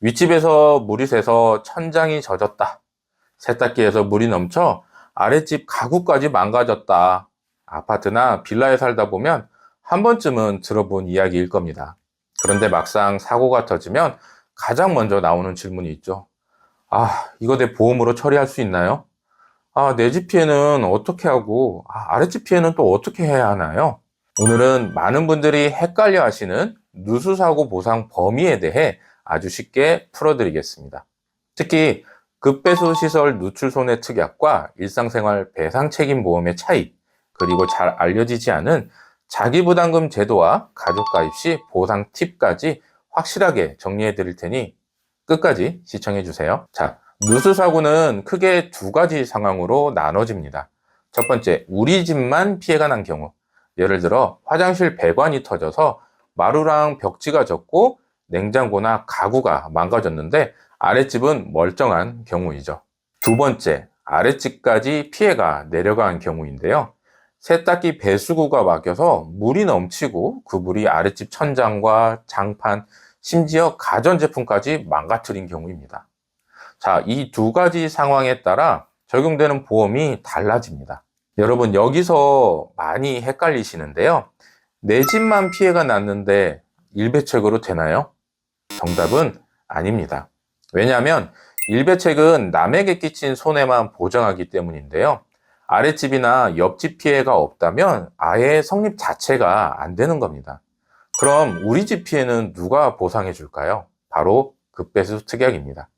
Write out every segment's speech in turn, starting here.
윗집에서 물이 새서 천장이 젖었다. 세탁기에서 물이 넘쳐 아랫집 가구까지 망가졌다. 아파트나 빌라에 살다 보면 한 번쯤은 들어본 이야기일 겁니다. 그런데 막상 사고가 터지면 가장 먼저 나오는 질문이 있죠. 이거 내 보험으로 처리할 수 있나요? 내 집 피해는 어떻게 하고, 아랫집 피해는 또 어떻게 해야 하나요? 오늘은 많은 분들이 헷갈려 하시는 누수사고 보상 범위에 대해 아주 쉽게 풀어드리겠습니다. 특히 급배수 시설 누출 손해 특약과 일상생활 배상 책임 보험의 차이, 그리고 잘 알려지지 않은 자기부담금 제도와 가족가입 시 보상 팁까지 확실하게 정리해 드릴 테니 끝까지 시청해 주세요. 자, 누수사고는 크게 두 가지 상황으로 나눠집니다. 첫 번째, 우리 집만 피해가 난 경우. 예를 들어 화장실 배관이 터져서 마루랑 벽지가 젖고 냉장고나 가구가 망가졌는데 아랫집은 멀쩡한 경우이죠. 두 번째, 아랫집까지 피해가 내려간 경우인데요. 세탁기 배수구가 막혀서 물이 넘치고 그 물이 아랫집 천장과 장판, 심지어 가전제품까지 망가뜨린 경우입니다. 자, 이 두 가지 상황에 따라 적용되는 보험이 달라집니다. 여러분, 여기서 많이 헷갈리시는데요. 내 집만 피해가 났는데 일배책으로 되나요? 정답은 아닙니다. 왜냐하면 일배책은 남에게 끼친 손해만 보정하기 때문인데요. 아랫집이나 옆집 피해가 없다면 아예 성립 자체가 안 되는 겁니다. 그럼 우리 집 피해는 누가 보상해 줄까요? 바로 급배수 특약입니다.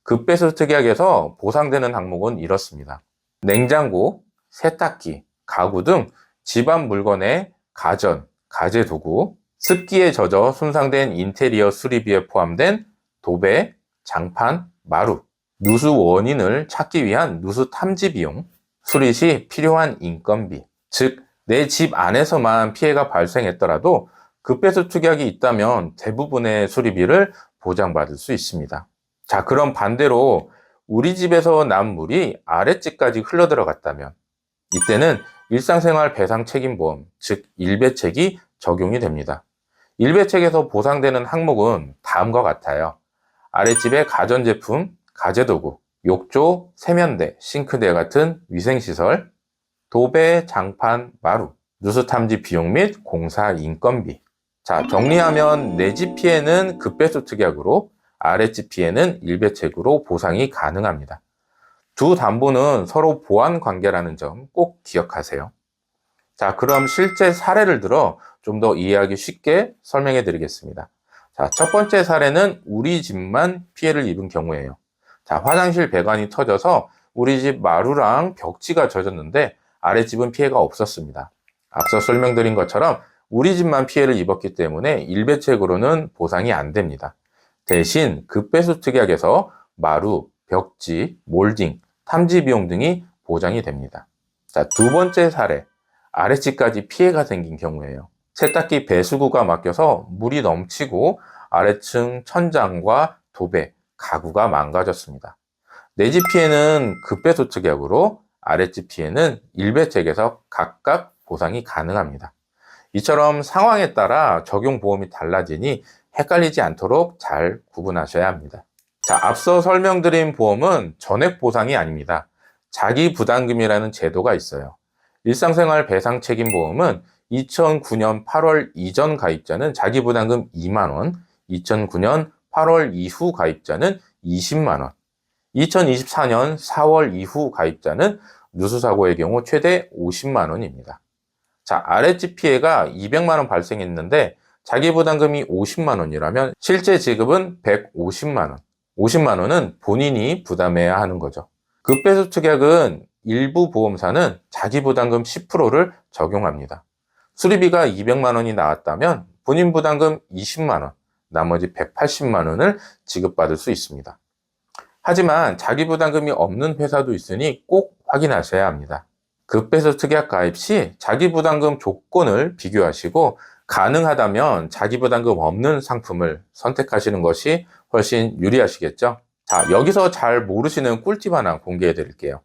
급배수 특약에서 보상되는 항목은 이렇습니다. 냉장고, 세탁기, 가구 등 집안 물건의 가전, 가재도구, 습기에 젖어 손상된 인테리어 수리비에 포함된 도배, 장판, 마루, 누수 원인을 찾기 위한 누수 탐지 비용, 수리 시 필요한 인건비, 즉 내 집 안에서만 피해가 발생했더라도 급배수 특약이 있다면 대부분의 수리비를 보장받을 수 있습니다. 자, 그럼 반대로 우리 집에서 난 물이 아랫집까지 흘러 들어갔다면 이때는 일상생활 배상 책임보험, 즉 일배책이 적용이 됩니다. 일배책에서 보상되는 항목은 다음과 같아요. 아랫집의 가전제품, 가재도구, 욕조, 세면대, 싱크대 같은 위생시설, 도배, 장판, 마루, 누수탐지 비용 및 공사 인건비. 자, 정리하면 내 집 피해는 급배수 특약으로, 아랫집 피해는 일배책으로 보상이 가능합니다. 두 담보는 서로 보완 관계라는 점 꼭 기억하세요. 자, 그럼 실제 사례를 들어 좀 더 이해하기 쉽게 설명해 드리겠습니다. 자, 첫 번째 사례는 우리 집만 피해를 입은 경우예요. 자, 화장실 배관이 터져서 우리 집 마루랑 벽지가 젖었는데 아랫집은 피해가 없었습니다. 앞서 설명드린 것처럼 우리 집만 피해를 입었기 때문에 일배책으로는 보상이 안 됩니다. 대신 급배수 특약에서 마루, 벽지, 몰딩, 탐지 비용 등이 보장이 됩니다. 자, 두 번째 사례, 아랫집까지 피해가 생긴 경우예요. 세탁기 배수구가 막혀서 물이 넘치고 아래층 천장과 도배, 가구가 망가졌습니다. 내 집 피해는 급배수 특약으로, 아랫집 피해는 일배책에서 각각 보상이 가능합니다. 이처럼 상황에 따라 적용 보험이 달라지니 헷갈리지 않도록 잘 구분하셔야 합니다. 자, 앞서 설명드린 보험은 전액 보상이 아닙니다. 자기부담금이라는 제도가 있어요. 일상생활 배상 책임보험은 2009년 8월 이전 가입자는 자기부담금 2만 원, 2009년 8월 이후 가입자는 20만 원, 2024년 4월 이후 가입자는 누수사고의 경우 최대 50만 원입니다. 자, 아랫집 피해가 200만 원 발생했는데 자기부담금이 50만 원이라면 실제 지급은 150만 원. 50만 원은 본인이 부담해야 하는 거죠. 급배수 특약은 일부 보험사는 자기부담금 10%를 적용합니다. 수리비가 200만 원이 나왔다면 본인 부담금 20만 원, 나머지 180만 원을 지급받을 수 있습니다. 하지만 자기부담금이 없는 회사도 있으니 꼭 확인하셔야 합니다. 급배수 특약 가입 시 자기부담금 조건을 비교하시고 가능하다면 자기부담금 없는 상품을 선택하시는 것이 훨씬 유리하시겠죠? 자, 여기서 잘 모르시는 꿀팁 하나 공개해 드릴게요.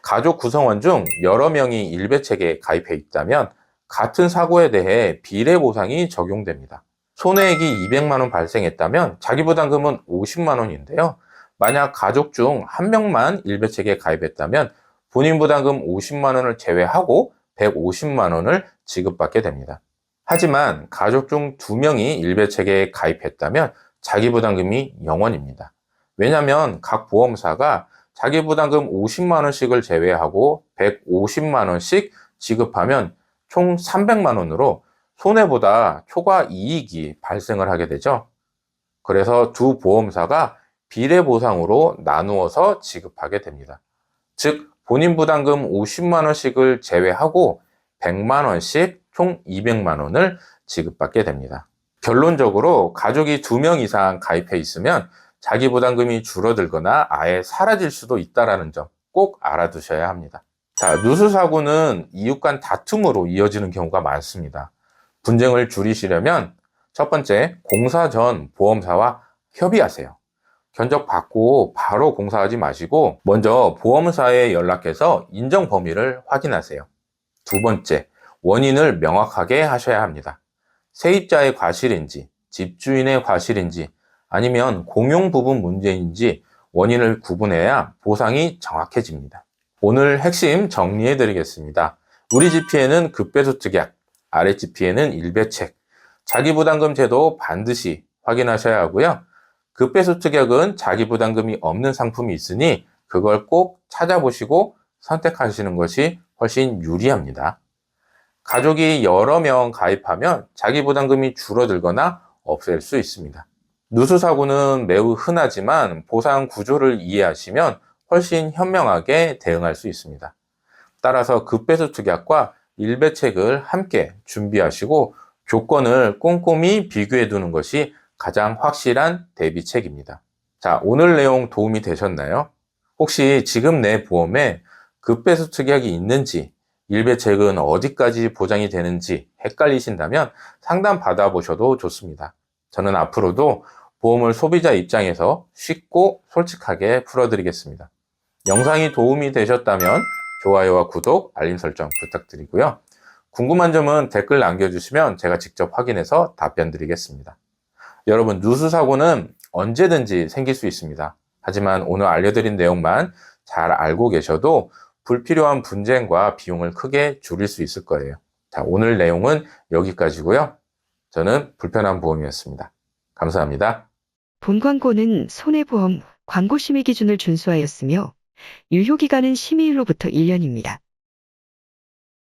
가족 구성원 중 여러 명이 일배책에 가입해 있다면 같은 사고에 대해 비례 보상이 적용됩니다. 손해액이 200만 원 발생했다면 자기부담금은 50만 원인데요. 만약 가족 중 한 명만 일배책에 가입했다면 본인 부담금 50만 원을 제외하고 150만 원을 지급받게 됩니다. 하지만 가족 중 2명이 일배책에 가입했다면 자기부담금이 0원입니다. 왜냐하면 각 보험사가 자기부담금 50만 원씩을 제외하고 150만 원씩 지급하면 총 300만 원으로 손해보다 초과 이익이 발생을 하게 되죠. 그래서 두 보험사가 비례보상으로 나누어서 지급하게 됩니다. 즉 본인 부담금 50만 원씩을 제외하고 100만 원씩 총 200만 원을 지급받게 됩니다. 결론적으로 가족이 2명 이상 가입해 있으면 자기 부담금이 줄어들거나 아예 사라질 수도 있다는 점 꼭 알아두셔야 합니다. 자, 누수사고는 이웃 간 다툼으로 이어지는 경우가 많습니다. 분쟁을 줄이시려면 첫 번째, 공사 전 보험사와 협의하세요. 견적 받고 바로 공사하지 마시고 먼저 보험사에 연락해서 인정 범위를 확인하세요. 두 번째, 원인을 명확하게 하셔야 합니다. 세입자의 과실인지, 집주인의 과실인지, 아니면 공용 부분 문제인지 원인을 구분해야 보상이 정확해집니다. 오늘 핵심 정리해 드리겠습니다. 우리 집 피해는 급배수 특약, 아랫집 피해는 일배책, 자기부담금 제도 반드시 확인하셔야 하고요. 급배수 특약은 자기부담금이 없는 상품이 있으니 그걸 꼭 찾아보시고 선택하시는 것이 훨씬 유리합니다. 가족이 여러 명 가입하면 자기부담금이 줄어들거나 없앨 수 있습니다. 누수사고는 매우 흔하지만 보상 구조를 이해하시면 훨씬 현명하게 대응할 수 있습니다. 따라서 급배수 특약과 일배책을 함께 준비하시고 조건을 꼼꼼히 비교해 두는 것이 가장 확실한 대비책입니다. 자, 오늘 내용 도움이 되셨나요? 혹시 지금 내 보험에 급배수 특약이 있는지, 일배책은 어디까지 보장이 되는지 헷갈리신다면 상담 받아보셔도 좋습니다. 저는 앞으로도 보험을 소비자 입장에서 쉽고 솔직하게 풀어드리겠습니다. 영상이 도움이 되셨다면 좋아요와 구독, 알림 설정 부탁드리고요. 궁금한 점은 댓글 남겨주시면 제가 직접 확인해서 답변 드리겠습니다. 여러분, 누수사고는 언제든지 생길 수 있습니다. 하지만 오늘 알려드린 내용만 잘 알고 계셔도 불필요한 분쟁과 비용을 크게 줄일 수 있을 거예요. 자, 오늘 내용은 여기까지고요. 저는 불편한 보험이었습니다. 감사합니다. 본 광고는 손해보험 광고심의 기준을 준수하였으며 유효기간은 심의일로부터 1년입니다.